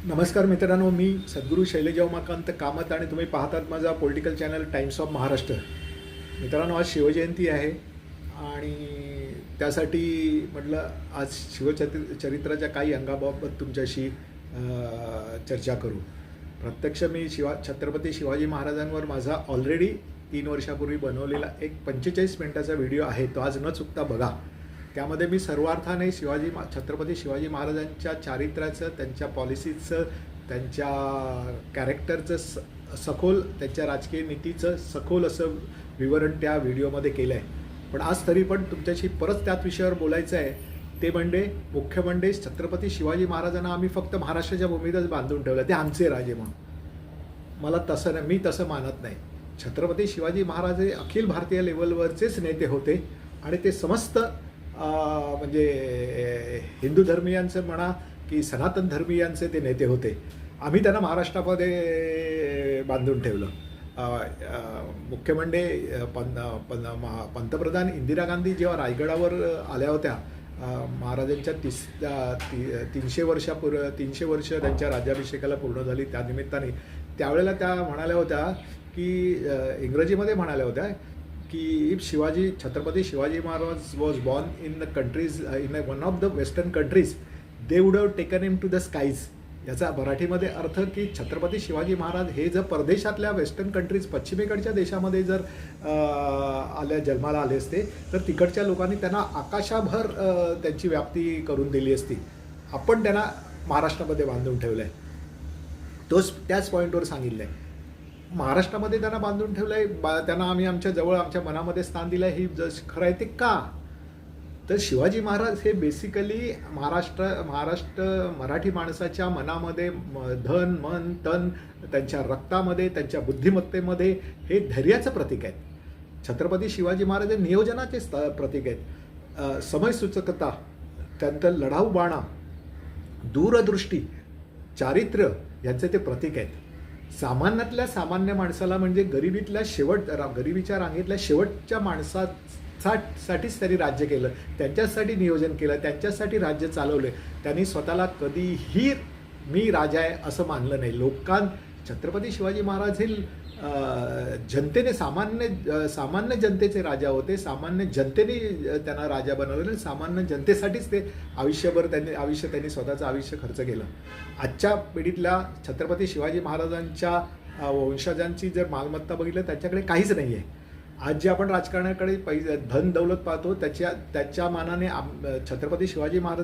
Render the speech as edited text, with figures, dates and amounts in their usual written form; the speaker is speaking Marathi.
नमस्कार मित्रांनो, मी सद्गुरू शैलेश उमाकांत कामत आणि तुम्ही पाहतात माझा political channel times of Maharashtra. मित्रांनो, आज शिवजयंती आहे आणि त्यासाठी म्हटलं आज चरित्राच्या काही अंगाबाबत तुमच्याशी चर्चा करू. प्रत्यक्ष मी छत्रपती शिवाजी महाराजांवर माझा ऑलरेडी 3 वर्षापूर्वी बनवलेला एक 45 मिनिटाचा व्हिडिओ आहे, तो आज न चुकता बघा. त्यामध्ये मी सर्वार्थाने छत्रपती शिवाजी महाराजांच्या चारित्र्याचं, त्यांच्या पॉलिसीचं, त्यांच्या कॅरेक्टरचं सखोल, त्यांच्या राजकीय नीतीचं सखोल असं विवरण त्या व्हिडिओमध्ये केलं आहे. पण आज तरी पण तुमच्याशी परत त्याच विषयावर बोलायचं आहे. ते मुख्य म्हणजे छत्रपती शिवाजी महाराजांना आम्ही फक्त महाराष्ट्राच्या भूमीतच बांधून ठेवलं, ते आमचे राजे म्हणून. मला तसं नाही, मी तसं मानत नाही. छत्रपती शिवाजी महाराज हे अखिल भारतीय लेवलवरचेच नेते होते आणि ते समस्त म्हणजे हिंदू धर्मीयांचं म्हणा की सनातन धर्मीयांचे ते नेते होते. आम्ही त्यांना महाराष्ट्रामध्ये बांधून ठेवलं. मुख्य म्हणजे पंतप्रधान इंदिरा गांधी जेव्हा रायगडावर आल्या होत्या, महाराजांच्या 300 वर्ष त्यांच्या राज्याभिषेकाला पूर्ण झाली त्या निमित्ताने, त्यावेळेला त्या म्हणाल्या होत्या की इंग्रजीमध्ये म्हणाल्या होत्या की Chhatrapati Shivaji Maharaj was born in the countries, in one of the western countries, they would have taken him to the skies. याचा मराठीमध्ये अर्थ की छत्रपती शिवाजी महाराज हे जर परदेशातल्या वेस्टर्न कंट्रीज, पश्चिमेकडच्या देशामध्ये जर जन्माला आले असते तर तिकडच्या लोकांनी त्यांना आकाशाभर त्यांची व्याप्ती करून दिली असती. आपण त्यांना महाराष्ट्रामध्ये बांधून ठेवलं आहे. त्याच पॉईंटवर सांगितलं आहे. महाराष्ट्रामध्ये त्यांना बांधून ठेवलं आहे, त्यांना आम्ही आमच्या जवळ, आमच्या मनामध्ये स्थान दिलं आहे. ही खरं आहे ते का? तर शिवाजी महाराज हे बेसिकली मराठी माणसाच्या मनामध्ये धन, मन, तन, त्यांच्या रक्तामध्ये, त्यांच्या बुद्धिमत्तेमध्ये हे धैर्याचं प्रतीक आहे. छत्रपती शिवाजी महाराज हे नियोजनाचे प्रतीक आहेत. समयसूचकता, त्यांचं लढाऊ बाणा, दूरदृष्टी, चारित्र्य यांचे ते प्रतीक आहेत. सामान्यातल्या सामान्य माणसाला म्हणजे गरिबीच्या रांगेतल्या शेवटच्या माणसासाठीच त्यांनी राज्य केलं, त्यांच्यासाठी नियोजन केलं, त्यांच्यासाठी राज्य चालवलं. त्यांनी स्वतःला कधीही मी राजा आहे असं मानलं नाही. छत्रपती शिवाजी महाराज हे जनतेने, सामान्य जनतेचे राजा होते. सामान्य जनतेने त्यांना राजा बनवलं. सामान्य जनतेसाठीच ते त्यांनी स्वतःचं आयुष्य खर्च केलं. आजच्या पिढीतल्या छत्रपती शिवाजी महाराजांच्या वंशजांची जर मालमत्ता बघितलं, त्यांच्याकडे काहीच नाही आहे. आज जे आपण राजकारणाकडे धन दौलत पाहतो, त्याच्या मानाने छत्रपती शिवाजी महाराज